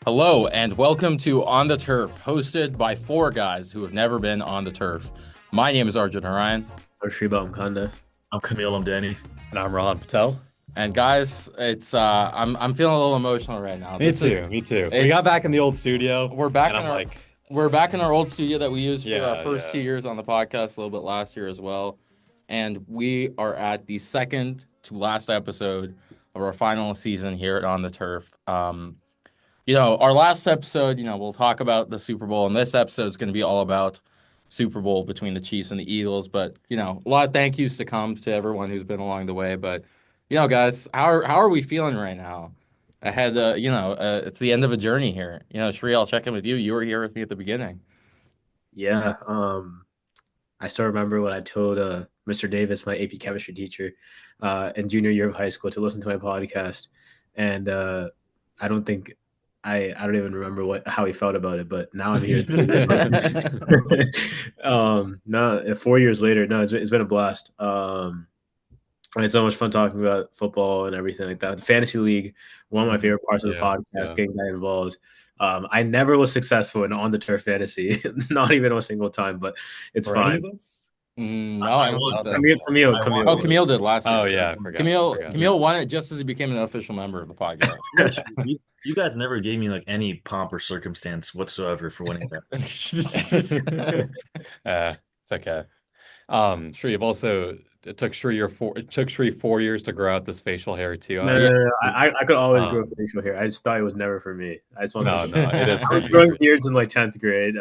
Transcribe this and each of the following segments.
Hello and welcome to On the Turf, hosted by four guys who have never been on the turf. My name is Arjun Harayan, Or Shriba Mkanda. I'm Camille, I'm Danny. And I'm Ron Patel. and guys, it's I'm feeling a little emotional right now. Me too. We It's got back in the old studio, we're back and in I'm our like, we're back in our old studio that we used for our yeah, first yeah. 2 years on the podcast, a little bit last year as well, and we are at the second to last episode of our final season here at On the Turf. Our last episode, we'll talk about the Super Bowl, and this episode is going to be all about Super Bowl between the Chiefs and the Eagles. But, a lot of thank yous to come to everyone who's been along the way. But, guys, how are we feeling right now? Ahead, it's the end of a journey here. Shree, I'll check in with you. You were here with me at the beginning. Yeah, I still remember when I told Mr. Davis, my AP chemistry teacher, in junior year of high school to listen to my podcast, and I don't think I don't even remember how he felt about it, but now I'm here. No, 4 years later, no, it's been a blast. I had so much fun talking about football and everything like that. The fantasy league, one of my favorite parts of the Yeah, podcast, yeah. getting that involved. I never was successful in on the turf fantasy, not even a single time, but it's For any fine. of us? No, I I don't won. think that. Camille, I Camille. won. Oh, Camille did last Oh season. yeah, I forgot. Camille won it just as he became an official member of the podcast. You guys never gave me like any pomp or circumstance whatsoever for winning that. It's okay. Sure. You've also it took Shree 4 years to grow out this facial hair too. No. I could always grow Um, facial hair. I just thought it was never for me. I just wanted no, it is I for was you. growing beards in like 10th grade.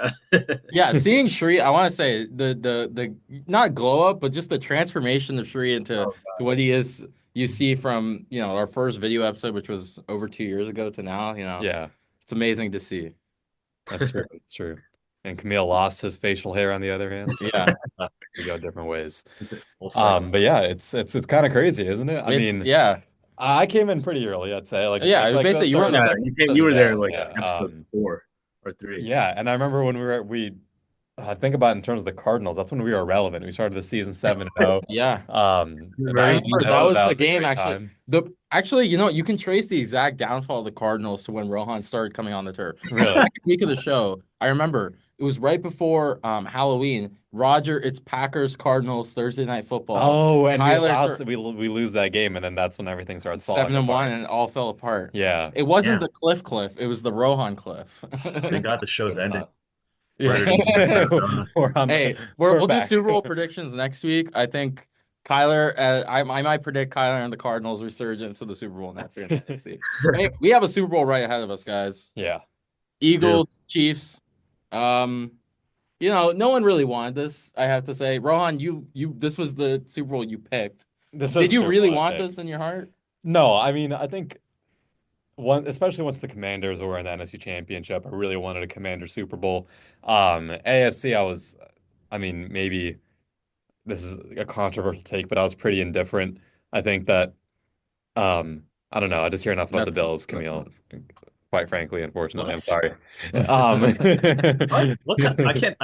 Yeah, seeing Shri, I want to say the not glow up, but just the transformation of Shri into Oh, to what he is. You see from our first video episode, which was over 2 years ago to now. Yeah, It's amazing to see. that's true. That's true. And Camille lost his facial hair on the other hand, so Yeah, we go different ways. We'll see. But yeah, it's kind of crazy, isn't it? I It's- mean, yeah, I came in pretty early, I'd say. Yeah, basically, you were on the yeah, second you were there yeah, like yeah. episode 4 or 3. Yeah, and I remember when I think about it in terms of the Cardinals, that's when we were relevant. We started the season 7-0. yeah. Right. That was the a game great actually. time. You can trace the exact downfall of the Cardinals to when Rohan started coming on the turf. Really? Second week of the show, I remember it was right before Halloween. It's Packers Cardinals Thursday night football. Oh, and Kyler we lose that game, and then that's when everything starts falling 7-1 apart. and it all fell apart. Yeah. It wasn't Yeah. the Cliff. It was the Rohan Cliff. Thank God the show's ending. Yeah. Hey, we'll do Super Bowl predictions next week. I think Kyler, I might predict Kyler and the Cardinals resurgence of the Super Bowl next year. Hey, we have a Super Bowl right ahead of us, guys. Yeah. Eagles, Chiefs. No one really wanted this. I have to say, Rohan, you this was the Super Bowl you picked. Did you really want this in your heart? No, I mean, I think especially once the Commanders were in the NFC Championship, I really wanted a Commander Super Bowl. AFC, I mean, maybe this is a controversial take, but I was pretty indifferent. I think that, I don't know. I just hear enough about the Bills, Camille. Quite frankly, unfortunately, I'm sorry. I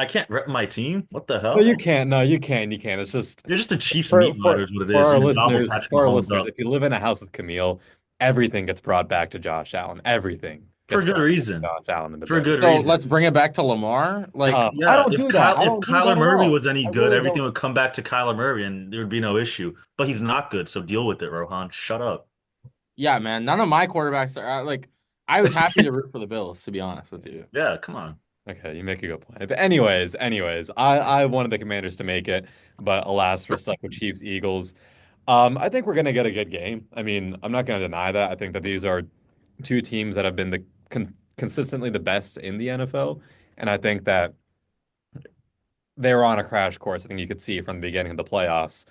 can't rep my team. What the hell? Well, you can't. No, you can. You can. It's just You're just a Chiefs for, meat for, is what it for is. our You gobble listeners. Patrick For our Mahomes listeners, up. if you live in a house with Camille, everything gets brought back to Josh Allen. Everything For gets good brought back to reason. Josh Allen and the For Bills. good So reason. let's bring it back to Lamar. Like, Yeah, I don't if do that. I If don't do that Kyler at Murray all. was any I good, really everything don't. would come back to Kyler Murray and there would be no issue. But he's not good, so deal with it, Rohan. Shut up. yeah, man, none of my quarterbacks are like. I was happy to root for the Bills, to be honest with you. Yeah, come on. Okay, you make a good point. But anyways, I wanted the Commanders to make it, but alas, we're stuck with Chiefs Eagles. I think we're gonna get a good game. I mean, I'm not gonna deny that. I think that these are two teams that have been consistently the best in the NFL, and I think that they were on a crash course. I think you could see from the beginning of the playoffs.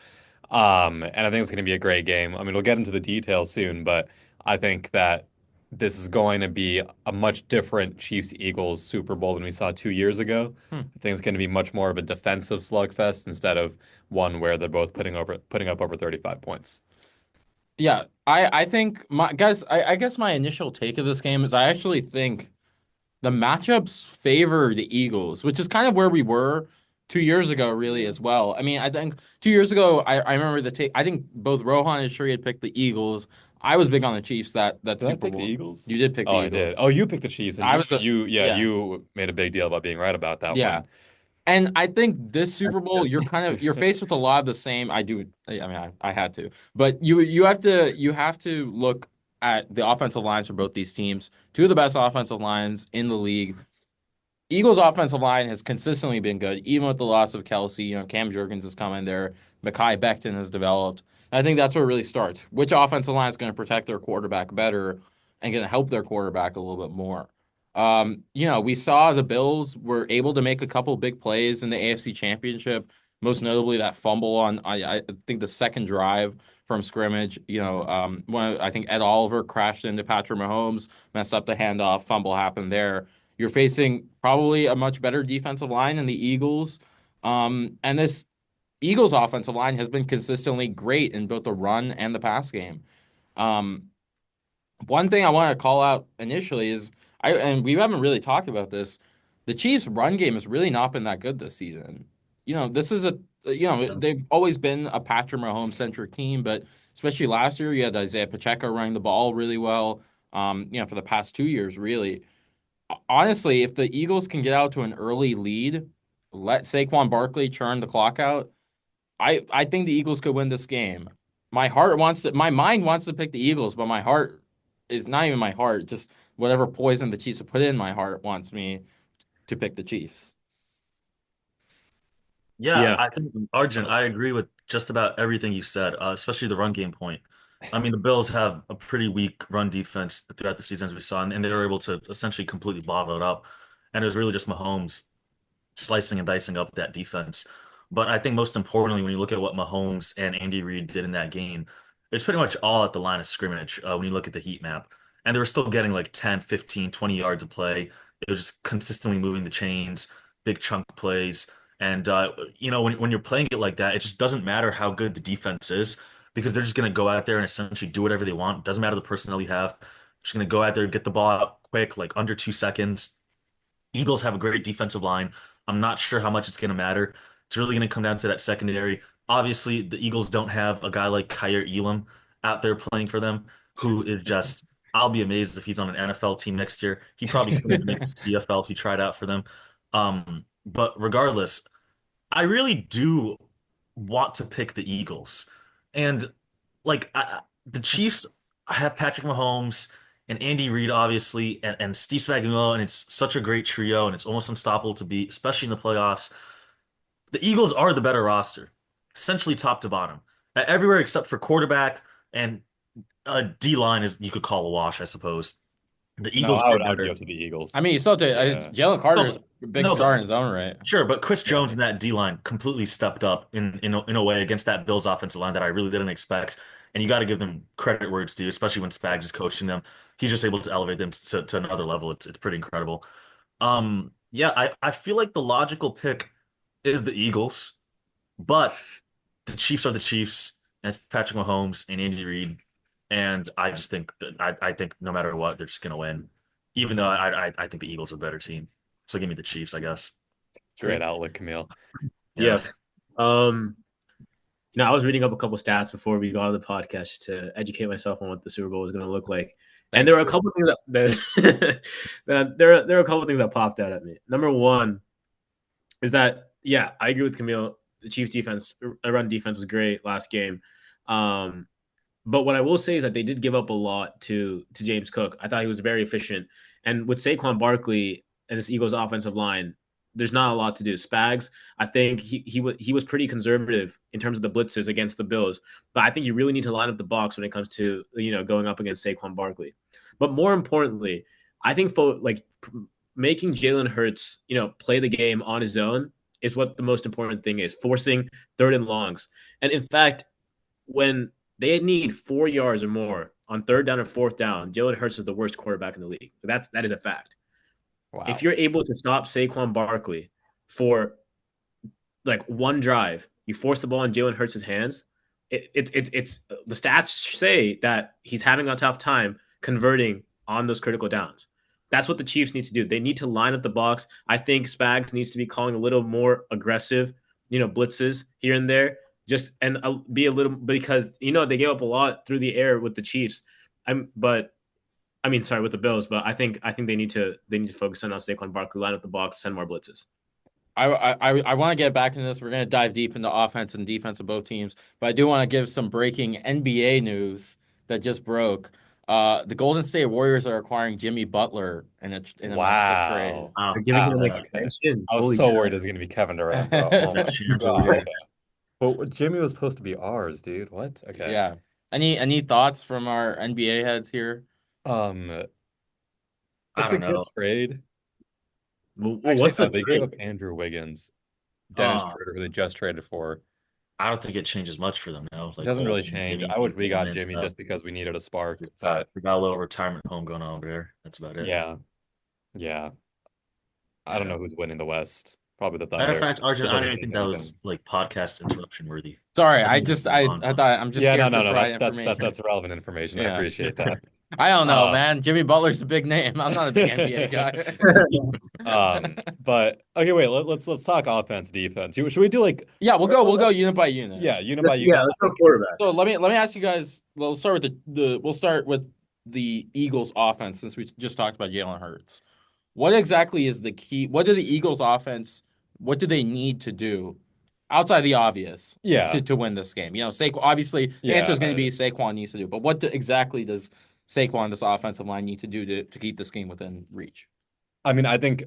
And I think it's going to be a great game. I mean, we'll get into the details soon, but I think that this is going to be a much different Chiefs-Eagles Super Bowl than we saw 2 years ago. I think it's going to be much more of a defensive slugfest instead of one where they're both putting up over 35 points. Yeah, I think I guess my initial take of this game is I actually think the matchups favor the Eagles, which is kind of where we were 2 years ago, really, as well. I mean, I think 2 years ago, I remember the take. I think both Rohan and Shuri had picked the Eagles. I was big on the Chiefs that Did I Super pick the Bowl. Eagles? You did pick the Oh, I Eagles. did. Oh, you picked the Chiefs, and I was the yeah. you made a big deal about being right about that Yeah. one. And I think this Super Bowl, you're faced with a lot of the same. I had to, but you have to look at the offensive lines for both these teams. Two of the best offensive lines in the league. Eagles' offensive line has consistently been good, even with the loss of Kelsey. Cam Jurgens has come in there. Mekhi Becton has developed. And I think that's where it really starts. Which offensive line is going to protect their quarterback better and going to help their quarterback a little bit more? We saw the Bills were able to make a couple big plays in the AFC Championship, most notably that fumble on, I think, the second drive from scrimmage. I think Ed Oliver crashed into Patrick Mahomes, messed up the handoff, fumble happened there. You're facing probably a much better defensive line in the Eagles. And this Eagles offensive line has been consistently great in both the run and the pass game. Um, One thing I want to call out initially is and we haven't really talked about this. The Chiefs' run game has really not been that good this season. This is they've always been a Patrick Mahomes centric team, but especially last year, you had Isaiah Pacheco running the ball really well. For the past 2 years, really. Honestly, if the Eagles can get out to an early lead, let Saquon Barkley churn the clock out, I think the Eagles could win this game. My mind wants to pick the Eagles, but my heart is not even my heart, just whatever poison the Chiefs have put in my heart wants me to pick the Chiefs. Yeah, Yeah. I think Arjun, I agree with just about everything you said, especially the run game point. I mean, the Bills have a pretty weak run defense throughout the season, as we saw, and they were able to essentially completely bottle it up. And it was really just Mahomes slicing and dicing up that defense. But I think most importantly, when you look at what Mahomes and Andy Reid did in that game, it's pretty much all at the line of scrimmage when you look at the heat map. And they were still getting like 10, 15, 20 yards of play. It was just consistently moving the chains, big chunk plays. And, when you're playing it like that, it just doesn't matter how good the defense is because they're just going to go out there and essentially do whatever they want. Doesn't matter the personnel you have. Just going to go out there, get the ball out quick, like under 2 seconds. Eagles have a great defensive line. I'm not sure how much it's going to matter. It's really going to come down to that secondary. Obviously, the Eagles don't have a guy like Kyer Elam out there playing for them, who is just, I'll be amazed if he's on an NFL team next year. He probably couldn't even make the CFL if he tried out for them. But regardless, I really do want to pick the Eagles. And the Chiefs have Patrick Mahomes and Andy Reid, obviously, and Steve Spagnuolo, and it's such a great trio, and it's almost unstoppable to beat, especially in the playoffs. The Eagles are the better roster, essentially top to bottom, everywhere except for quarterback and D line is you could call a wash, I suppose. The No, Eagles I are would give better. it to the Eagles. I mean, you still have to. Yeah. Jalen Carter's No, a big no, star but in his own right. sure, but Chris Yeah. Jones and that D line completely stepped up in a way against that Bills offensive line that I really didn't expect. And you got to give them credit where it's due, especially when Spags is coaching them. He's just able to elevate them to another level. It's pretty incredible. Yeah, I feel like the logical pick is the Eagles, but the Chiefs are the Chiefs, and it's Patrick Mahomes and Andy Reid, and I just think that I think no matter what, they're just gonna win. Even though I think the Eagles are a better team, so give me the Chiefs, I guess. Great outlook, Camille. Yeah. Yeah. Um, I was reading up a couple stats before we got on the podcast to educate myself on what the Super Bowl was going to look like. And Thanks, there were a Drew. couple things there are a couple things that popped out at me. Number one is that I agree with Camille. The Chiefs defense, run defense was great last game. But what I will say is that they did give up a lot to James Cook. I thought he was very efficient. And with Saquon Barkley and this Eagles offensive line, there's not a lot to do. Spags, I think he was pretty conservative in terms of the blitzes against the Bills. But I think you really need to line up the box when it comes to going up against Saquon Barkley. But more importantly, I think for making Jalen Hurts play the game on his own is what the most important thing is. Forcing third and longs, and in fact, when they need 4 yards or more on third down or fourth down, Jalen Hurts is the worst quarterback in the league. That is a fact. Wow. If you're able to stop Saquon Barkley for like one drive, you force the ball in Jalen Hurts' hands. It's the stats say that he's having a tough time converting on those critical downs. That's what the Chiefs need to do. They need to line up the box. I think Spags needs to be calling a little more aggressive, blitzes here and there. Just and be a little because they gave up a lot through the air with the Chiefs. but I mean, sorry, with the Bills, but I think they need to focus on how Saquon Barkley line up the box, send more blitzes. I want to get back into this. We're going to dive deep into offense and defense of both teams, but I do want to give some breaking NBA news that just broke. The Golden State Warriors are acquiring Jimmy Butler in a massive trade. Wow. They're Wow, giving him an Okay. extension. I was Holy so cow. worried it was going to be Kevin Durant, bro. Oh that my chance over God. here. Okay. But Jimmy was supposed to be ours, dude. What? Okay. Yeah. Any thoughts from our NBA heads here? Um, I it's a don't good know. trade. Well, Actually, what's no, the they gave trade? up Andrew Wiggins, Dennis Uh, Schroeder, who they just traded for. I don't think it changes much for them now. It Like doesn't really Bolton, change. Jimmy, I wish we Bourne got and Jimmy stuff. just because we needed a spark, Got but we got a little retirement home going on over there. That's about it. yeah, yeah. I don't Yeah. know who's winning the West. Probably the Matter of Thunder. fact, Arjun, Feels I like don't we even need think that anything. was like podcast interruption worthy. Sorry, I I think we just should move on. I thought I'm just Yeah, here no, for no, no. provide That's information. relevant information. I Yeah. appreciate that. I don't know, Uh, man. Jimmy Butler's a big name. I'm not a big NBA guy. but okay, wait. Let's talk offense, defense. Should we do like Yeah, we'll go let's unit by unit. yeah, unit by Yeah, unit? let's I go think So quarterbacks. let me ask you guys. We'll start with we'll start with the Eagles offense since we just talked about Jalen Hurts. What exactly is the key? What do the Eagles offense? What do they need to do outside the obvious yeah, to win this game? Saquon. Obviously, the answer yeah. is going to be Saquon needs to do. But exactly does Saquon, this offensive line, need to do to keep this game within reach? I mean, I think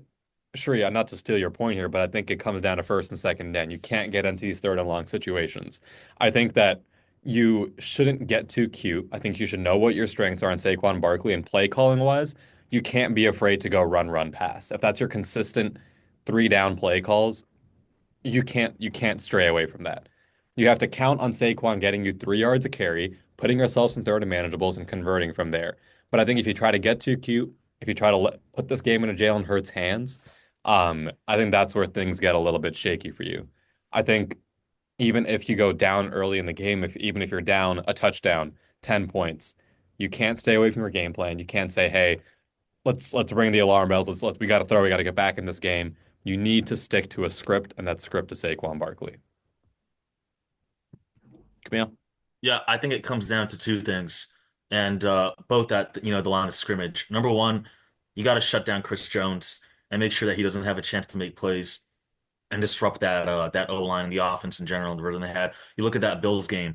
sure, yeah, not to steal your point here, but I think it comes down to first and second down. You can't get into these third and long situations. I think that you shouldn't get too cute. I think you should know what your strengths are in Saquon Barkley and play calling wise. You can't be afraid to go run, pass. If that's your consistent three down play calls, you can't stray away from that. You have to count on Saquon getting you 3 yards a carry, putting yourselves in third and manageables, and converting from there. But I think if you try to get too cute, if you try to put this game into Jalen Hurts' hands, I think that's where things get a little bit shaky for you. I think even if you go down early in the game, even if you're down a touchdown, 10 points, you can't stay away from your game plan. You can't say, "Hey, let's ring the alarm bells. We got to throw. We got to get back in this game." You need to stick to a script, and that script is Saquon Barkley. Camille. Yeah, I think it comes down to two things, and both at the line of scrimmage. Number one, you got to shut down Chris Jones and make sure that he doesn't have a chance to make plays and disrupt that O line and the offense in general, the rhythm they had. You look at that Bills game,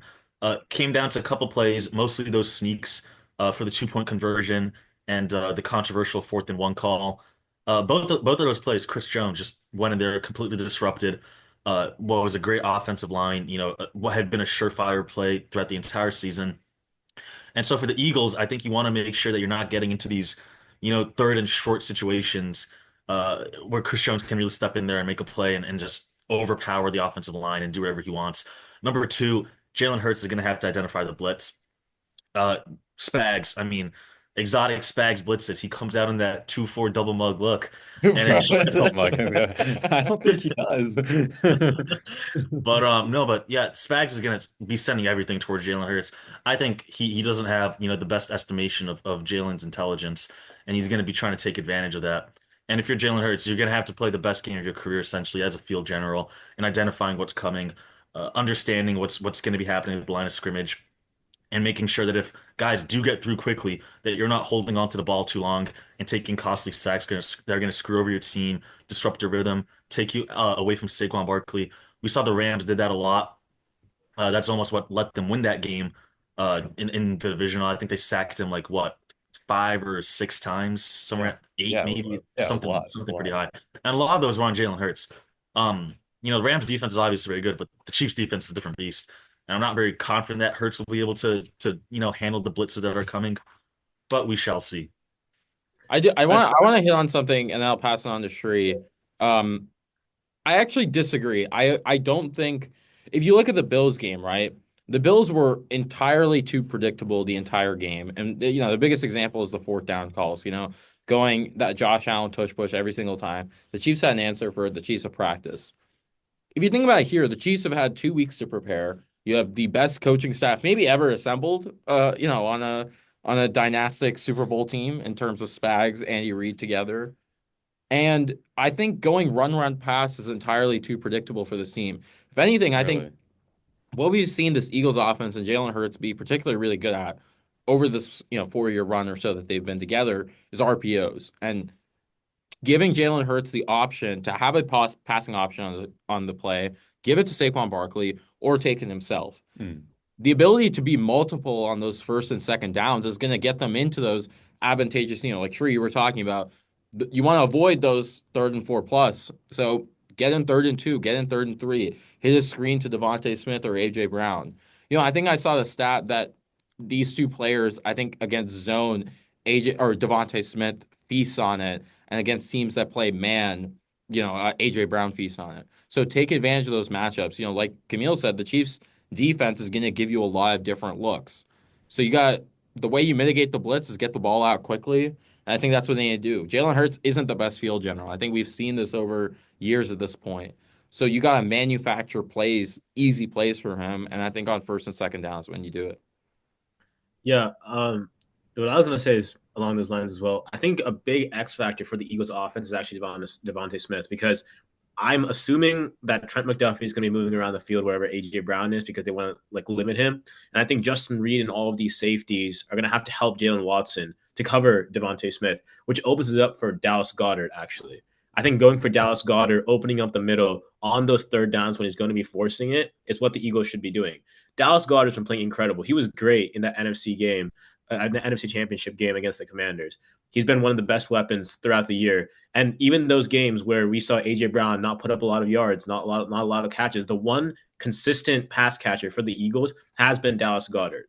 came down to a couple plays, mostly those sneaks for the 2-point conversion and the controversial 4th and 1 call. Both of those plays, Chris Jones just went in there completely disrupted. What was a great offensive line, what had been a surefire play throughout the entire season. And so for the Eagles, I think you want to make sure that you're not getting into these, third and short situations where Chris Jones can really step in there and make a play and just overpower the offensive line and do whatever he wants. Number two, Jalen Hurts is going to have to identify the blitz. Uh, Spags, I mean, exotic Spags blitzes. He comes out in that 2-4 double mug look, and it Oh just my God. I don't think he does. But no, but yeah, Spags is gonna be sending everything towards Jalen Hurts. I think he doesn't have, the best estimation of Jalen's intelligence, and he's gonna be trying to take advantage of that. And if you're Jalen Hurts, you're gonna have to play the best game of your career essentially as a field general and identifying what's coming, understanding what's gonna be happening at the line of scrimmage and making sure that if guys do get through quickly, that you're not holding on to the ball too long and taking costly sacks that are going to screw over your team, disrupt your rhythm, take you away from Saquon Barkley. We saw the Rams did that a lot. That's almost what let them win that game in the divisional. I think they sacked him like what 5 or 6 times, somewhere Yeah. at eight, Yeah, maybe it was a something lot. It was a something pretty lot. high. And a lot of those were on Jalen Hurts. The Rams defense is obviously very good, but the Chiefs defense is a different beast. And I'm not very confident that Hurts will be able to handle the blitzes that are coming, but we shall see. I do. As I want to hit on something, and then I'll pass it on to Shri. Um, I actually disagree. I don't think if you look at the Bills game, right? The Bills were entirely too predictable the entire game, and the biggest example is the fourth down calls. Going that Josh Allen tush push every single time. The Chiefs had an answer for it. The Chiefs have practice. If you think about it here, the Chiefs have had 2 weeks to prepare. You have the best coaching staff maybe ever assembled. On a dynastic Super Bowl team in terms of Spags, Andy Reid together. And I think going run pass is entirely too predictable for this team. If anything, I think Really. what we've seen this Eagles offense and Jalen Hurts be particularly really good at over this 4-year run or so that they've been together is RPOs and giving Jalen Hurts the option to have a passing option on the play, give it to Saquon Barkley or take it himself. Mm. The ability to be multiple on those first and second downs is going to get them into those advantageous, like Tree you were talking about. You want to avoid those 3rd and 4 plus. So get in 3rd and 2, get in 3rd and 3, hit a screen to Devontae Smith or AJ Brown. I think I saw the stat that these two players, I think against zone, AJ or Devontae Smith feasts on it, and against teams that play man, AJ Brown feasts on it. So take advantage of those matchups. Like Camille said, the Chiefs defense is going to give you a lot of different looks. So the way you mitigate the blitz is get the ball out quickly. And I think that's what they need to do. Jalen Hurts isn't the best field general. I think we've seen this over years at this point. So you got to manufacture plays, easy plays for him. And I think on first and second downs when you do it. Yeah. What I was going to say is along those lines as well. I think a big X factor for the Eagles offense is actually Devontae Smith, because I'm assuming that Trent McDuffie is going to be moving around the field wherever AJ Brown is because they want to limit him. And I think Justin Reed and all of these safeties are going to have to help Jalen Watson to cover Devontae Smith, which opens it up for Dallas Goedert, actually. I think going for Dallas Goedert, opening up the middle on those third downs when he's going to be forcing it is what the Eagles should be doing. Dallas Goedert's been playing incredible. He was great in that NFC game, the NFC Championship game against the Commanders. He's been one of the best weapons throughout the year. And even those games where we saw AJ Brown not put up a lot of yards, not a lot of catches, the one consistent pass catcher for the Eagles has been Dallas Goedert,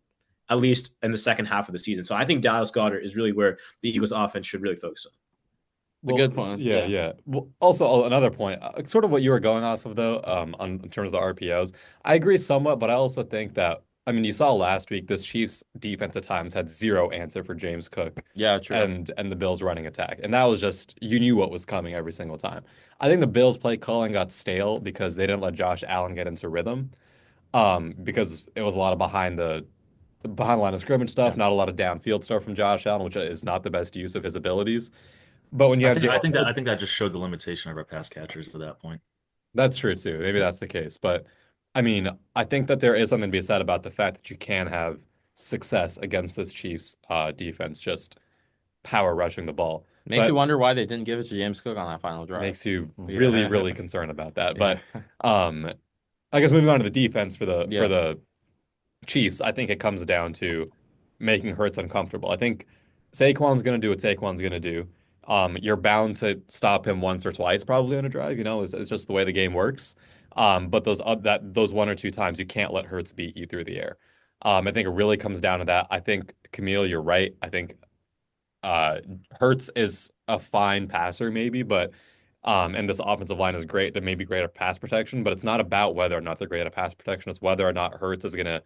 at least in the second half of the season. So I think Dallas Goedert is really where the Eagles offense should really focus on. It's a good point. Yeah. Well, also another point, sort of what you were going off of though, in terms of the RPOs. I agree somewhat, but I also think that you saw last week this Chiefs defense at times had zero answer for James Cook. Yeah, true. And the Bills running attack. And that was just you knew what was coming every single time. I think the Bills play calling got stale because they didn't let Josh Allen get into rhythm. Because it was a lot of behind the line of scrimmage stuff, not a lot of downfield stuff from Josh Allen, which is not the best use of his abilities. But when you have I think that just showed the limitation of our pass catchers at that point. That's true too. Maybe that's the case. But I think that there is something to be said about the fact that you can have success against this Chiefs defense just power rushing the ball. Makes you wonder why they didn't give it to James Cook on that final drive. Makes you really, really concerned about that. But I guess moving on to the defense for the Chiefs, I think it comes down to making Hurts uncomfortable. I think Saquon's going to do what Saquon's going to do. You're bound to stop him once or twice probably on a drive. It's just the way the game works. But those one or two times you can't let Hurts beat you through the air. I think it really comes down to that. I think Camille, you're right. I think Hurts is a fine passer maybe, but and this offensive line is great. They may be great at pass protection, but it's not about whether or not they're great at pass protection. It's whether or not Hurts is going to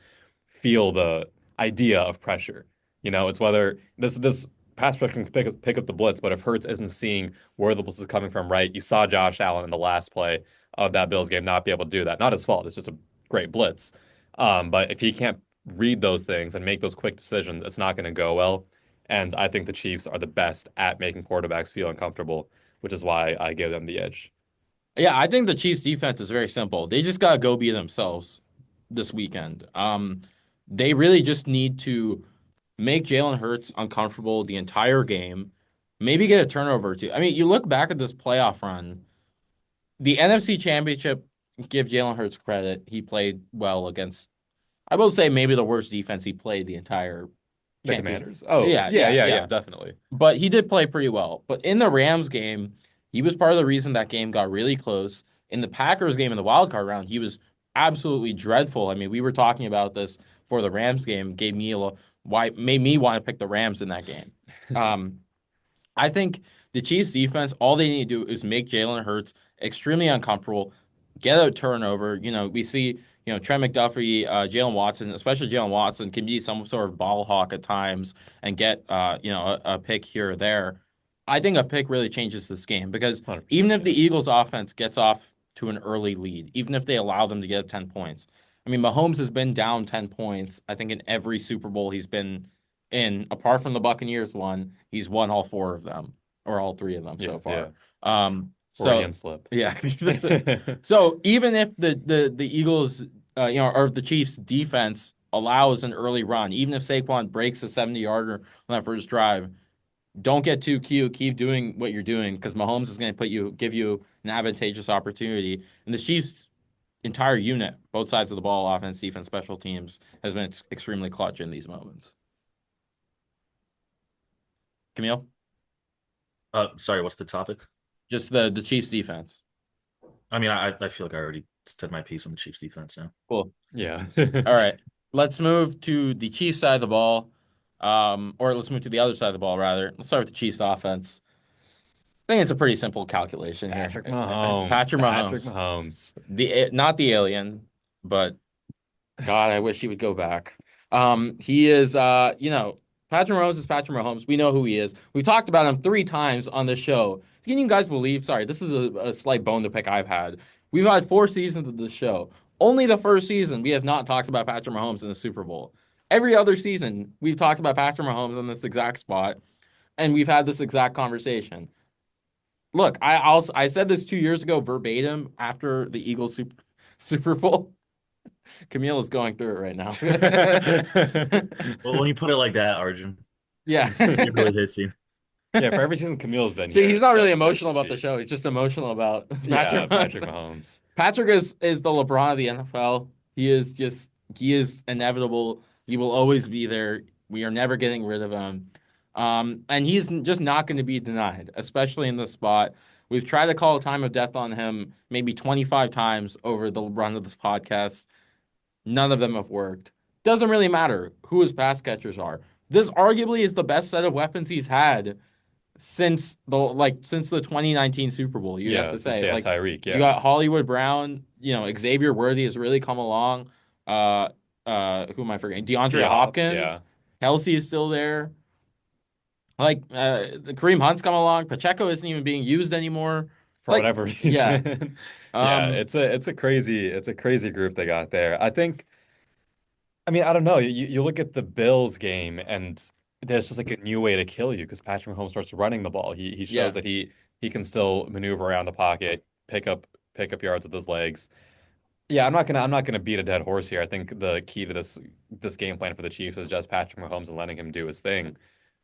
feel the idea of pressure. It's whether this pass protection can pick up the blitz, but if Hurts isn't seeing where the blitz is coming from, right? You saw Josh Allen in the last play of that Bills game not be able to do that. Not his fault. It's just a great blitz. But if he can't read those things and make those quick decisions, it's not going to go well. And I think the Chiefs are the best at making quarterbacks feel uncomfortable, which is why I give them the edge. Yeah, I think the Chiefs defense is very simple. They just got to go be themselves this weekend. They really just need to make Jalen Hurts uncomfortable the entire game, maybe get a turnover or two. You look back at this playoff run, the NFC Championship, give Jalen Hurts credit. He played well against, I will say, maybe the worst defense he played the entire the Commanders. Oh, yeah, definitely. But he did play pretty well. But in the Rams game, he was part of the reason that game got really close. In the Packers game in the wild card round, he was absolutely dreadful. We were talking about this for the Rams game. Made me want to pick the Rams in that game. I think the Chiefs defense, all they need to do is make Jalen Hurts extremely uncomfortable, get a turnover. We see, Trent McDuffie, Jalen Watson, especially Jalen Watson, can be some sort of ball hawk at times and get, a pick here or there. I think a pick really changes this game because even if the Eagles offense gets off to an early lead, even if they allow them to get 10 points, Mahomes has been down 10 points, I think, in every Super Bowl he's been in, apart from the Buccaneers one. He's won all 4 of them, or all 3 of them so far. Freudian slip. Yeah. So even if the Eagles, or the Chiefs defense allows an early run, even if Saquon breaks a 70-yarder on that first drive, don't get too cute. Keep doing what you're doing because Mahomes is going to give you an advantageous opportunity. And the Chiefs' entire unit, both sides of the ball, offense, defense, special teams, has been extremely clutch in these moments. Camille, Sorry, what's the topic? just the Chiefs' defense. I mean, I feel like I already said my piece on the Chiefs defense now. Cool. Yeah. All right, let's move to the Chiefs side of the ball, or let's move to the other side of the ball rather. Let's start with the Chiefs offense. I think it's a pretty simple calculation here. Patrick Mahomes. Patrick Patrick Mahomes, Mahomes. not the alien, but God, I wish he would go back. He is, Patrick Mahomes is Patrick Mahomes. We know who he is. We talked about him 3 times on this show. Can you guys believe? Sorry, this is a slight bone to pick I've had. We've had 4 seasons of the show. Only the first season we have not talked about Patrick Mahomes in the Super Bowl. Every other season we've talked about Patrick Mahomes in this exact spot, and we've had this exact conversation. Look, I said this 2 years ago verbatim after the Eagles Super Bowl. Camille is going through it right now. Well, when you put it like that, Arjun, Yeah. it really hits you. Yeah, for every season Camille's been See, here, he's it's not really just emotional Patrick about the Chiefs. show. He's just emotional about Yeah, Patrick. Patrick Mahomes. Patrick is the LeBron of the NFL. He is inevitable. He will always be there. We are never getting rid of him. And he's just not going to be denied, especially in this spot. We've tried to call a time of death on him maybe 25 times over the run of this podcast. None of them have worked. Doesn't really matter who his pass catchers are. This arguably is the best set of weapons he's had since the 2019 Super Bowl. You have Yeah, to say like Tyreek, you yeah. got Hollywood Brown, Xavier Worthy has really come along. Who am I forgetting? DeAndre Hopkins. Yeah. Kelsey is still there. Like the Kareem Hunt's come along. Pacheco isn't even being used anymore. For Like whatever yeah. reason. Yeah, it's a crazy group they got there. I mean, I don't know. You look at the Bills game and there's just like a new way to kill you because Patrick Mahomes starts running the ball. He Yeah. shows that he can still maneuver around the pocket, pick up yards with his legs. Yeah, I'm not gonna beat a dead horse here. I think the key to this game plan for the Chiefs is just Patrick Mahomes and letting him do his thing.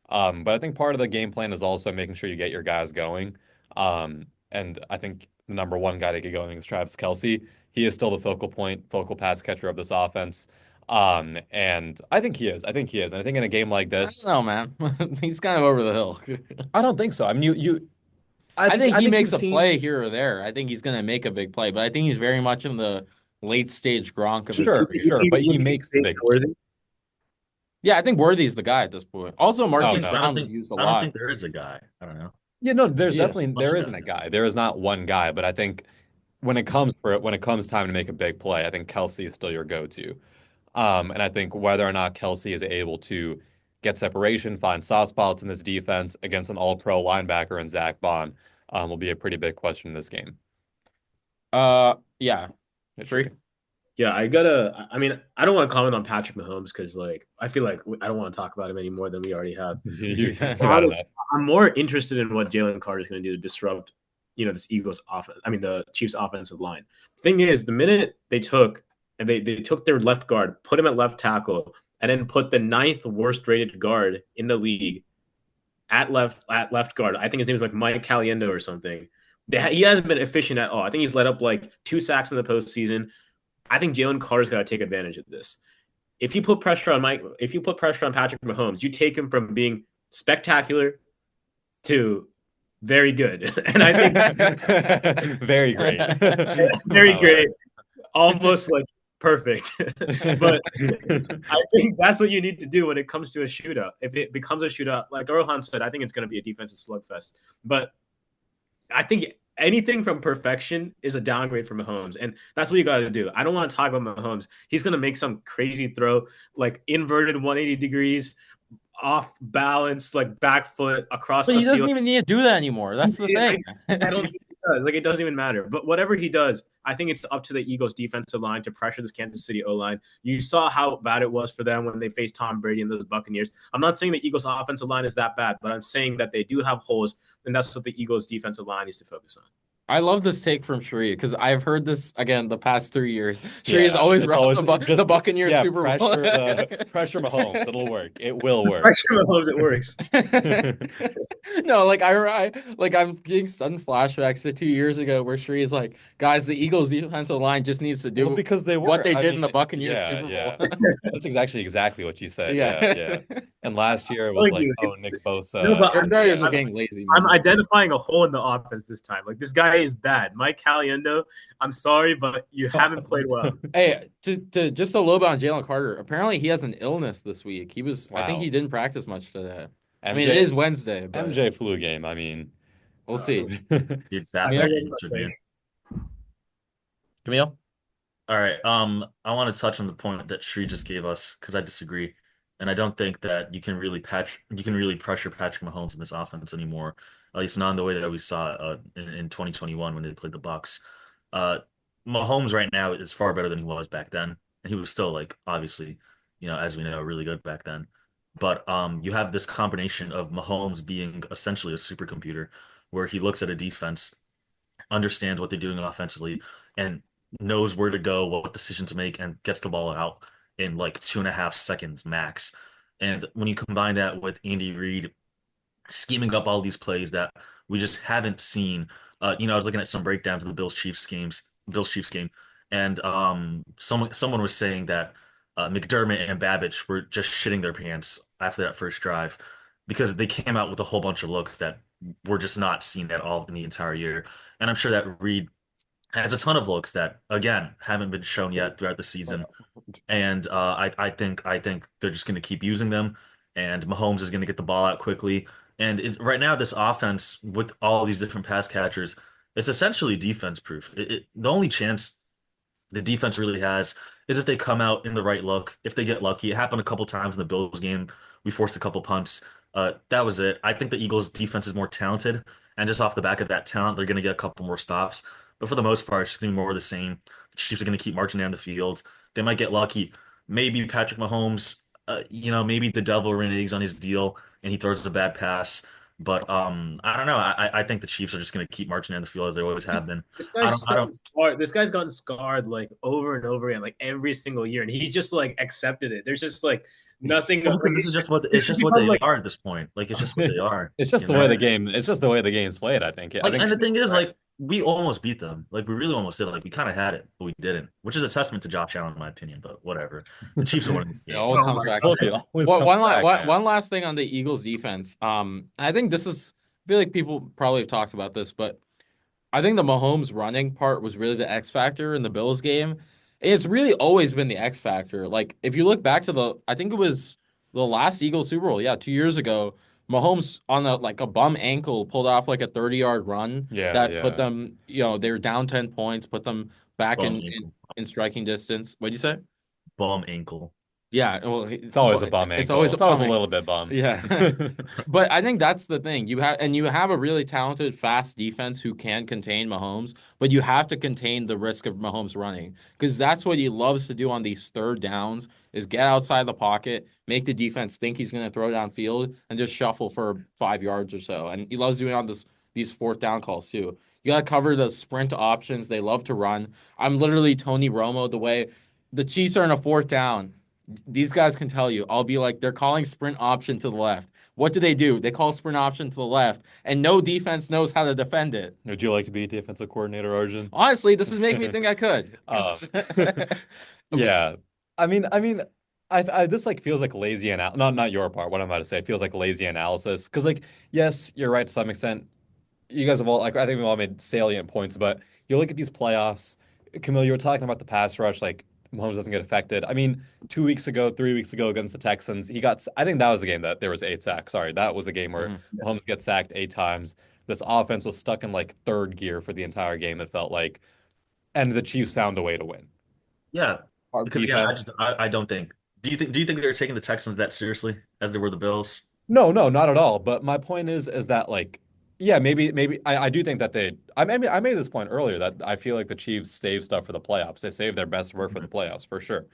But I think part of the game plan is also making sure you get your guys going. And I think the number one guy to get going is Travis Kelce. He is still the focal pass catcher of this offense. And I think he is. I think he is. And I think in a game like I this, don't know, man. He's kind of over the hill. I don't think so. I mean, I think he makes you've a seen. play here or there. I think he's going to make a big play, but I think he's very much in the late stage Gronk of his Sure, career. sure, but he makes the big play. Yeah, I think Worthy's the guy at this point. Also, Marquise no. Brown is used a I don't lot. think there is a guy. I don't know. Yeah, no, there's Yeah, definitely bunch there of isn't a guys. guy. There is not one guy, but I think when it comes time to make a big play, I think Kelsey is still your go-to. And I think whether or not Kelsey is able to get separation, find soft spots in this defense against an all-pro linebacker and Zach Bond, will be a pretty big question in this game. Yeah. Free. Yeah, I mean, I don't want to comment on Patrick Mahomes because, like, I feel like I don't want to talk about him any more than we already have. You've had enough. I'm more interested in what Jalen Carter is going to do to disrupt, this Eagles offense. I mean, the Chiefs offensive line. Thing is, the minute they took their left guard, put him at left tackle, and then put the 9th worst rated guard in the league at left guard. I think his name is like Mike Caliendo or something. He hasn't been efficient at all. I think he's let up like 2 sacks in the postseason. I think Jalen Carter's got to take advantage of this. If you put pressure on Patrick Mahomes, you take him from being spectacular to very good. And I think very great. very great. Almost like perfect. But I think that's what you need to do when it comes to a shootout. If it becomes a shootout, like Rohan said, I think it's going to be a defensive slugfest. But I think anything from perfection is a downgrade for Mahomes. And that's what you got to do. I don't want to talk about Mahomes. He's going to make some crazy throw, like inverted 180 degrees, off balance, like back foot across But the he field. doesn't even need to do that anymore. That's the thing. I don't think he does. Like, it doesn't even matter. But whatever he does, I think it's up to the Eagles defensive line to pressure this Kansas City O-line. You saw how bad it was for them when they faced Tom Brady and those Buccaneers. I'm not saying the Eagles offensive line is that bad, but I'm saying that they do have holes, and that's what the Eagles defensive line needs to focus on. I love this take from Shree because I've heard this again the past 3 years. Shree has Yeah, always it's brought always The just Buccaneers yeah, Super Bowl. pressure Mahomes. It'll work. It will work. Pressure Mahomes, it works. No, like I'm getting sudden flashbacks to 2 years ago where Shree is like, guys, the Eagles defensive line just needs to Well, do because they what were. they I did in mean, the Buccaneers yeah, Super Bowl. yeah. That's exactly what you said. Yeah, Yeah. yeah. And last year it was Telling like, you, oh, Nick no, Bosa, but And and that yeah. is a getting lazy, I'm man. identifying a hole in the offense this time. Like this guy is bad. Mike Caliendo, I'm sorry, but you haven't played well. Hey, to just a little bit on Jalen Carter. Apparently, he has an illness this week. I think he Wow. didn't practice much today. I mean, it MJ is Wednesday, but MJ flu game. I mean, we'll see. Dude, I bad Camille? for heard games, it. man. Camille? All right. I want to touch on the point that Shree just gave us because I disagree, and I don't think that you can really pressure Patrick Mahomes in this offense anymore. At least not in the way that we saw in 2021 when they played the Bucks. Uh, Mahomes right now is far better than he was back then, and he was still like obviously, as we know, really good back then. But you have this combination of Mahomes being essentially a supercomputer, where he looks at a defense, understands what they're doing offensively, and knows where to go, what decision to make, and gets the ball out in like 2.5 seconds max. And when you combine that with Andy Reid scheming up all these plays that we just haven't seen, I was looking at some breakdowns of the Bills Chiefs game, and someone was saying that McDermott and Babbage were just shitting their pants after that first drive because they came out with a whole bunch of looks that were just not seen at all in the entire year. And I'm sure that Reid has a ton of looks that again haven't been shown yet throughout the season. And I think they're just going to keep using them, and Mahomes is going to get the ball out quickly. And right now, this offense with all these different pass catchers, it's essentially defense proof. The only chance the defense really has is if they come out in the right look. If they get lucky, it happened a couple times in the Bills game. We forced a couple punts. That was it. I think the Eagles' defense is more talented, and just off the back of that talent, they're going to get a couple more stops. But for the most part, it's going to be more of the same. The Chiefs are going to keep marching down the field. They might get lucky. Maybe Patrick Mahomes, maybe the devil reneges on his deal and he throws a bad pass. But I don't know. I think the Chiefs are just going to keep marching down the field as they always have been. This I guy's don't. I don't. gotten scarred. This guy's gotten scarred like over and over again, like every single year, and he's just like accepted it. There's just like nothing. Well, Like, because this is just what it's it's just what become they like are at this point. Like it's just what they are. it's just You the way know. the game. It's just the way the game's played. I think. I Like, think. and the thing is, like, we almost beat them. Like, we really almost did. Like, we kind of had it, but we didn't, which is a testament to Josh Allen, in my opinion. But whatever. The Chiefs are winning this It game. all oh comes my back god. to It always one, comes one, la- back, one, man. one last thing on the Eagles defense. I think I feel like people probably have talked about this, but I think the Mahomes running part was really the X factor in the Bills game. And it's really always been the X factor. Like if you look back to I think it was the last Eagles Super Bowl, yeah, 2 years ago, Mahomes on a bum ankle pulled off like a 30-yard run Yeah, that put yeah. them, they were down 10 points, put them back Bum in ankle. in striking distance. What'd you say? Bum ankle. Yeah, well, It's always a bum it's ankle. always a It's always bum a ankle. little bit bum. Yeah. But I think that's the thing. You have a really talented, fast defense who can contain Mahomes, but you have to contain the risk of Mahomes running because that's what he loves to do on these third downs is get outside the pocket, make the defense think he's going to throw downfield, and just shuffle for 5 yards or so. And he loves doing on these fourth down calls too. You got to cover the sprint options. They love to run. I'm literally Tony Romo the way the Chiefs are in a fourth down. These guys can tell you. I'll be like, they're calling sprint option to the left. What do? They call sprint option to the left, and no defense knows how to defend it. Would you like to be defensive coordinator, Arjun? Honestly, this is making me think I could. Uh, 'Cause- Okay. yeah. I mean, this like feels like lazy not your part. What I'm about to say feels like lazy analysis. Because like, yes, you're right to some extent. You guys have all like I think we've all made salient points, but you look at these playoffs. Camille, you were talking about the pass rush, like Mahomes doesn't get affected. I mean, 2 weeks ago, 3 weeks ago against the Texans, I think that was the game that there was 8 sacks. Sorry, that was the game where Mhm. Mahomes gets sacked 8 times. This offense was stuck in like third gear for the entire game, it felt like, and the Chiefs found a way to win. Yeah, Our because again, defense. I don't think. Do you think they're taking the Texans that seriously as they were the Bills? No, no, not at all. But my point is that like, yeah, maybe I do think that I made this point earlier that I feel like the Chiefs save stuff for the playoffs. They save their best work for the Mhm. playoffs for sure.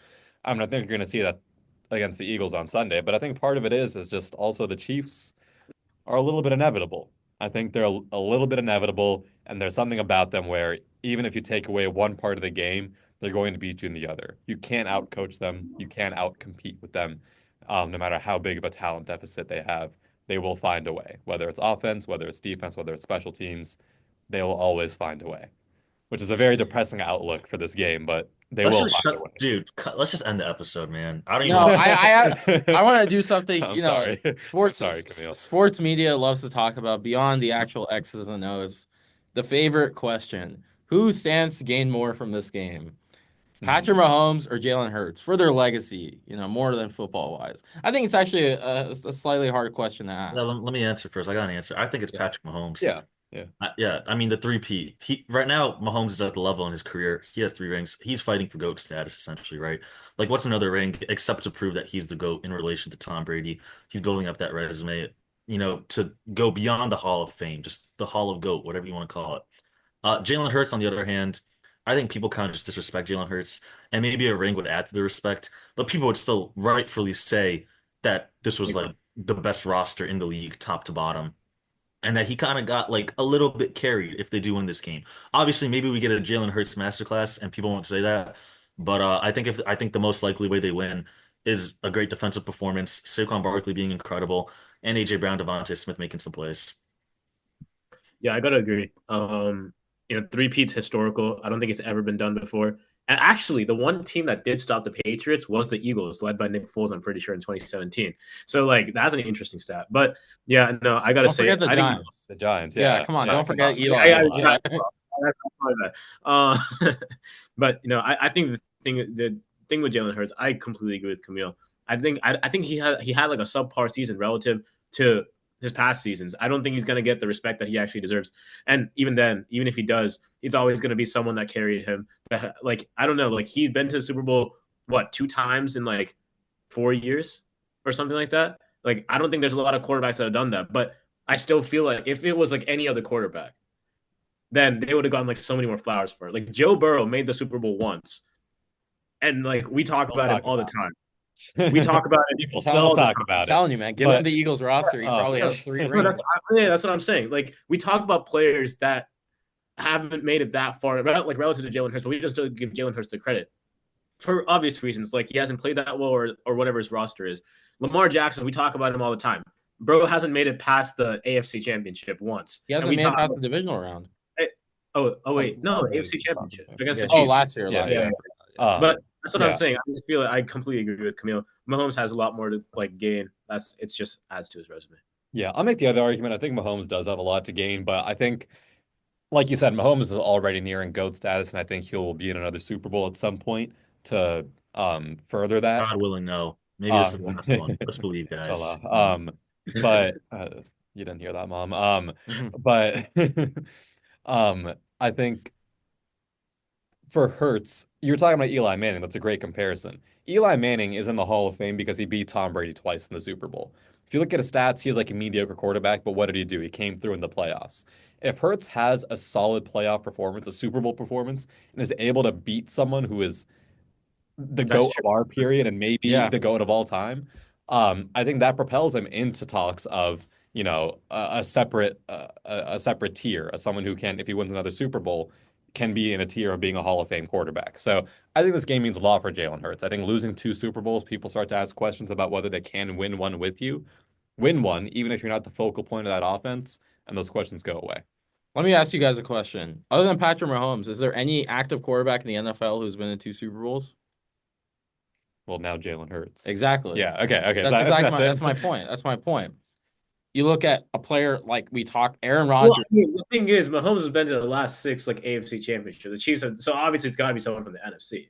I mean, I think you're going to see that against the Eagles on Sunday. But I think part of it is just also the Chiefs are a little bit inevitable. I think they're a little bit inevitable. And there's something about them where even if you take away one part of the game, they're going to beat you in the other. You can't outcoach them. You can't outcompete with them, no matter how big of a talent deficit they have. They will find a way, whether it's offense, whether it's defense, whether it's special teams. They will always find a way, which is a very depressing outlook for this game, but they Let's will just find a shut, way. dude. Let's just end the episode, man. I don't even No, want. I want to do something. I'm sorry. Sports Sorry, Camille. sports media loves to talk about beyond the actual X's and O's. The favorite question: who stands to gain more from this game? Patrick Mahomes or Jalen Hurts for their legacy, more than football wise. I think it's actually a slightly hard question to Yeah, ask. let me answer first. I got an answer. I think it's Yeah. Patrick Mahomes. Yeah, yeah. Yeah, I mean the three-P. He right now Mahomes is at the level in his career. He has three rings. He's fighting for GOAT status essentially, right? Like what's another ring except to prove that he's the GOAT in relation to Tom Brady? He's building up that resume, to go beyond the Hall of Fame, just the Hall of GOAT, whatever you want to call it. Jalen Hurts, on the other hand, I think people kind of just disrespect Jalen Hurts, and maybe a ring would add to the respect, but people would still rightfully say that this was like the best roster in the league, top to bottom, and that he kind of got like a little bit carried if they do win this game. Obviously, maybe we get a Jalen Hurts masterclass, and people won't say that, but I think the most likely way they win is a great defensive performance, Saquon Barkley being incredible, and AJ Brown, Devontae Smith making some plays. Yeah, I gotta agree. Three peats historical. I don't think it's ever been done before. And actually, the one team that did stop the Patriots was the Eagles, led by Nick Foles. I'm pretty sure in 2017. So like that's an interesting stat. But yeah, no, I gotta Don't say, forget the I think Giants. The Giants, Yeah, yeah. come on, Yeah, don't come forget on. Eli. yeah, Yeah. that's my bad. But I think the thing with Jalen Hurts, I completely agree with Camille. I think he had like a subpar season relative to his past seasons. I don't think he's gonna get the respect that he actually deserves. And even then, even if he does, he's always gonna be someone that carried him. Like I don't know, like he's been to the Super Bowl what 2 times in like 4 years or something like that. Like I don't think there's a lot of quarterbacks that have done that, but I still feel like if it was like any other quarterback, then they would have gotten like so many more flowers for it. Like Joe Burrow made the Super Bowl once, and like we talk We'll about him talk all the about time. it. We talk about it People still all the talk time. I'm about it. telling you, man, give him But the Eagles roster. He probably Yeah, has three no, rings. that's what I'm saying. Like we talk about players that haven't made it that far, like relative to Jalen Hurts, but we just don't give Jalen Hurts the credit for obvious reasons. Like he hasn't played that well, or whatever his roster is. Lamar Jackson, we talk about him all the time. Bro hasn't made it past the AFC Championship once, He and hasn't we made it talk past about. the divisional round. Oh wait, no, Miles made it AFC to the Championship against Yeah. the Oh, Chiefs. last year, Yeah, last year. But that's what I'm yeah. saying. I just feel like I completely agree with Camille. Mahomes has a lot more to like gain. It's just adds to his resume. Yeah, I'll make the other argument. I think Mahomes does have a lot to gain, but I think, like you said, Mahomes is already nearing GOAT status, and I think he'll be in another Super Bowl at some point to further that. God willing, no. Maybe this is the Um, last one. Let's believe, guys. inshallah. But you didn't hear that, Mom. Mhm. But I think for Hertz, you're talking about Eli Manning. That's a great comparison. Eli Manning is in the Hall of Fame because he beat Tom Brady twice in the Super Bowl. If you look at his stats, he's like a mediocre quarterback, but what did he do? He came through in the playoffs. If Hertz has a solid playoff performance, a Super Bowl performance, and is able to beat someone who is the That's GOAT true. of our period and maybe Yeah. the GOAT of all time, I think that propels him into talks of, a separate tier, as someone who can, if he wins another Super Bowl, can be in a tier of being a Hall of Fame quarterback. So I think this game means a lot for Jalen Hurts. I think losing two Super Bowls, people start to ask questions about whether they can win one with you. Win one, even if you're not the focal point of that offense, and those questions go away. Let me ask you guys a question. Other than Patrick Mahomes, is there any active quarterback in the NFL who's been in two Super Bowls? Well, now Jalen Hurts. Exactly. Yeah, okay. That's So exactly that's that's my point. That's my point. You look at a player like we talked, Aaron Well, Rodgers. I mean, the thing is, Mahomes has been to the last six like AFC Championship. The Chiefs have, so obviously it's got to be someone from the NFC,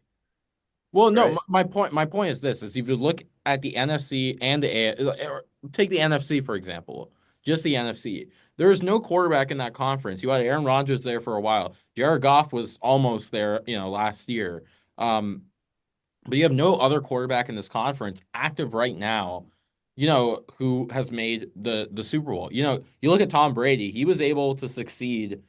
Well, no, right? my point is this: is if you look at the NFC and the or take the NFC for example, just the NFC, there is no quarterback in that conference. You had Aaron Rodgers there for a while. Jared Goff was almost there, last year. Um, but you have no other quarterback in this conference active right now, who has made the Super Bowl. You look at Tom Brady; he was able to succeed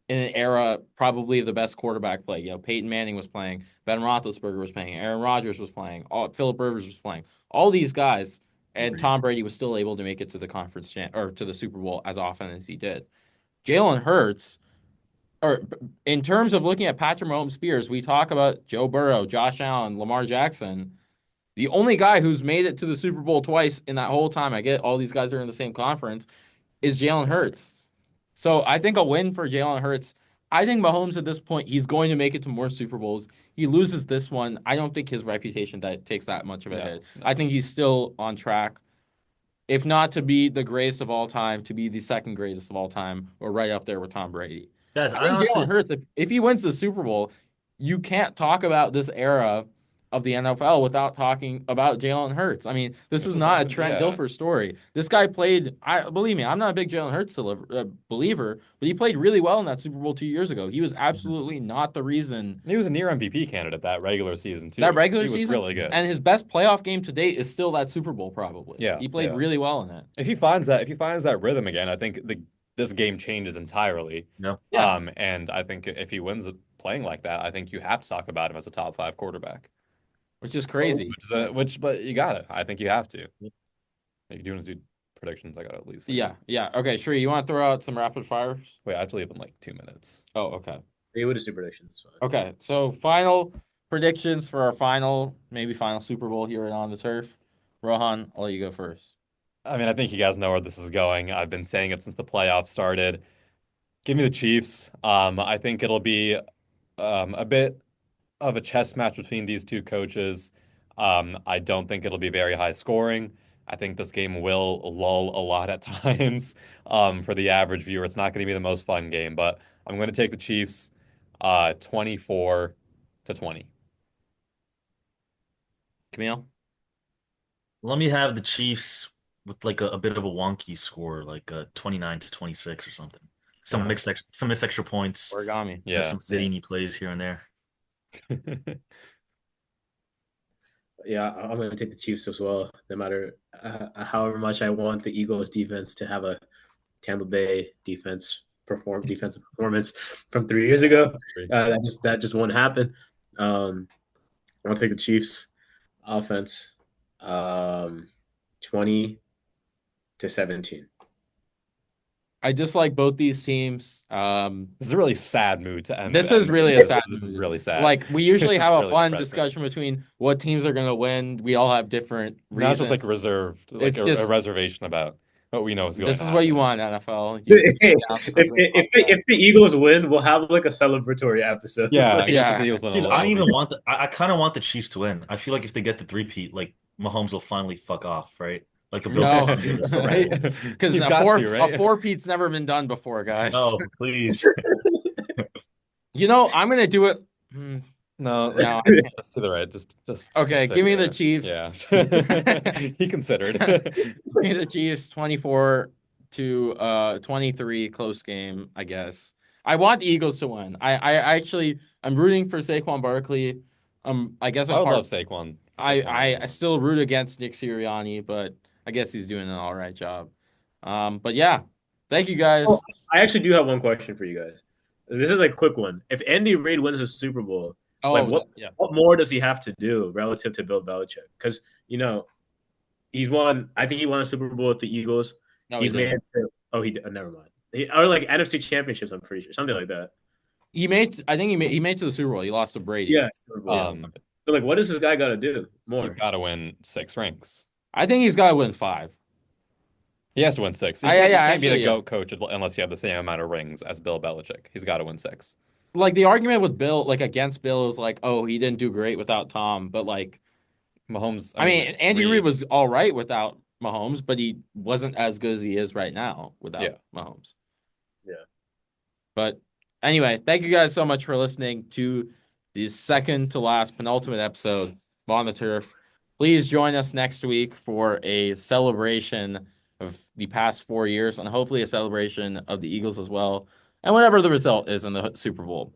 in an era probably of the best quarterback play. Peyton Manning was playing, Ben Roethlisberger was playing, Aaron Rodgers was playing, Philip Rivers was playing, all these guys, and Agreed. Tom Brady was still able to make it to the conference or to the Super Bowl as often as he did. Jalen Hurts, or in terms of looking at Patrick Mahomes' peers, we talk about Joe Burrow, Josh Allen, Lamar Jackson. The only guy who's made it to the Super Bowl twice in that whole time, I get all these guys are in the same conference, is Jalen Hurts. So I think a win for Jalen Hurts. I think Mahomes at this point, he's going to make it to more Super Bowls. He loses this one. I don't think his reputation that takes that much of a hit. No. I think he's still on track, if not to be the greatest of all time, to be the second greatest of all time, or right up there with Tom Brady. Guys, I I think Jalen honestly, Hurts, if he wins the Super Bowl, you can't talk about this era of the NFL without talking about Jalen Hurts. I mean, this is not a Trent Yeah. Dilfer story. This guy played, believe me, I'm not a big Jalen Hurts believer, but he played really well in that Super Bowl 2 years ago. He was absolutely not the reason. He was a near MVP candidate that regular season too. That regular He was season, really good. and his best playoff game to date is still that Super Bowl, probably. Yeah, He played yeah. really well in it. If he finds that rhythm again, I think this game changes entirely. no. Yeah. And I think if he wins playing like that, I think you have to talk about him as a top 5 quarterback. Which is crazy. But you got it. I think you have to. If you want to do predictions, I got to at least. Yeah. Okay, Shree, you want to throw out some rapid fires? Wait, I have to leave in like 2 minutes. Oh, okay. They would do predictions. Okay, so final predictions for our maybe final Super Bowl here on the turf. Rohan, I'll let you go first. I mean, I think you guys know where this is going. I've been saying it since the playoffs started. Give me the Chiefs. I think it'll be a bit of a chess match between these two coaches. I don't think it'll be very high scoring. I think this game will lull a lot at times. For the average viewer, it's not going to be the most fun game, but I'm going to take the Chiefs 24-20. Camille? Let me have the Chiefs with like a bit of a wonky score, like 29-26 or something. Some mixed extra points. Origami. Yeah. Some zany plays here and there. Yeah, I'm going to take the Chiefs as well. No matter however much I want the Eagles defense to have a Tampa Bay defensive performance from 3 years ago, that just won't happen. I'll take the Chiefs offense, 20-17. I dislike both these teams. This is a really sad mood to end. This is really a sad. This is really sad. Like, we usually have a Really fun depressing. discussion between what teams are going to win. We all have different Now it's reasons. just like reserved, like It's just- a reservation about what we know is going This to is happen. what you want, NFL. If the Eagles win, we'll have like a celebratory episode. Yeah, Like, I guess Yeah. if the Eagles win, Dude, it'll- I don't it'll even be- want I kind of want the Chiefs to win. I feel like if they get the three-peat, like Mahomes will finally fuck off, right? Like the Bills. No. will do this. Right? Because He's a got to, right? four-peat's never been done before, guys. No, please. You know, I'm going to do it. No, No. just to the right. Just Okay, just give me the yeah. Chiefs. Yeah, he considered. Give me the Chiefs 24-23, close game, I guess. I want the Eagles to win. I'm rooting for Saquon Barkley. I guess I would love Saquon. I still root against Nick Sirianni, but I guess he's doing an all right job. But yeah, thank you guys. Oh, I actually do have one question for you guys. This is like a quick one. If Andy Reid wins the Super Bowl, what more does he have to do relative to Bill Belichick? Because he's won. I think he won a Super Bowl with the Eagles. No, he's he made didn't. it to. Oh, never mind. Or like NFC championships. I'm pretty sure something like that. I think he made to the Super Bowl. He lost to Brady. Yeah. Super Bowl. So like, what does this guy got to do more? He's got to win 6 rings. I think he's got to win 5. He has to win 6. He can't be the GOAT coach unless you have the same amount of rings as Bill Belichick. He's got to win 6. Like, the argument with Bill, like against Bill, is like, oh, he didn't do great without Tom, but like Mahomes. I mean, Andy Reid was all right without Mahomes, but he wasn't as good as he is right now without Mahomes. Yeah. But anyway, thank you guys so much for listening to the second to last penultimate episode of On the Turf. Please join us next week for a celebration of the past 4 years and hopefully a celebration of the Eagles as well. And whatever the result is in the Super Bowl.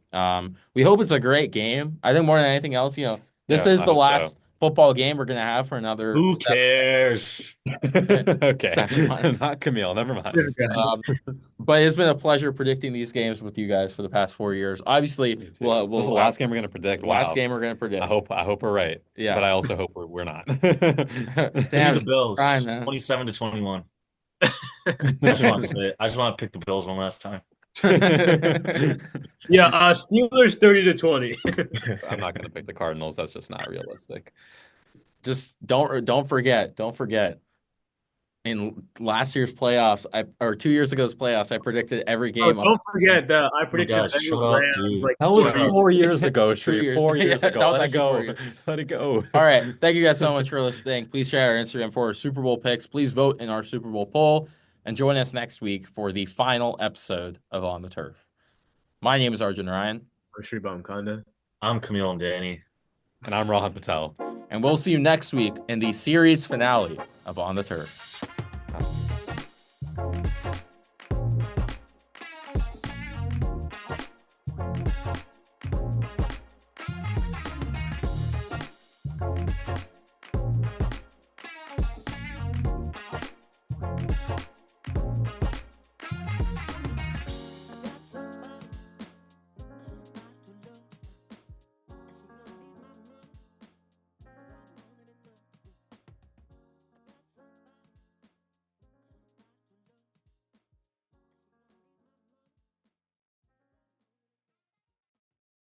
We hope it's a great game. I think more than anything else, this is the last football game we're going to have for another. Who cares? Okay. 7 months. Not Camille. Never mind. But it's been a pleasure predicting these games with you guys for the past 4 years. Obviously, this is the last game we're going to predict. Last game we're going to predict. I hope we're right. Yeah. But I also hope we're not. Damn, the Bills. trying, man. 27-21. I just want to pick the Bills one last time. Yeah, Steelers 30-20. I'm not gonna pick the Cardinals. That's just not realistic. Just don't forget. Don't forget. In last year's playoffs, or 2 years ago's playoffs, I predicted every Oh, game. don't forget that I Oh my predicted gosh, Bengals shut up, Rams dude. like That was Shut up. 4 years ago, 2 Tree. years. 4 years Yeah, ago. that was Let it actually 4 go. years. Let it go. All right. Thank you guys so much for listening. Please share our Instagram for our Super Bowl picks. Please vote in our Super Bowl poll and join us next week for the final episode of On the Turf. My name is Arjun Ryan, I'm Sri Bamkanda. I'm Camille and Danny. And I'm Rohan Patel. and we'll see you next week in the series finale of On the Turf.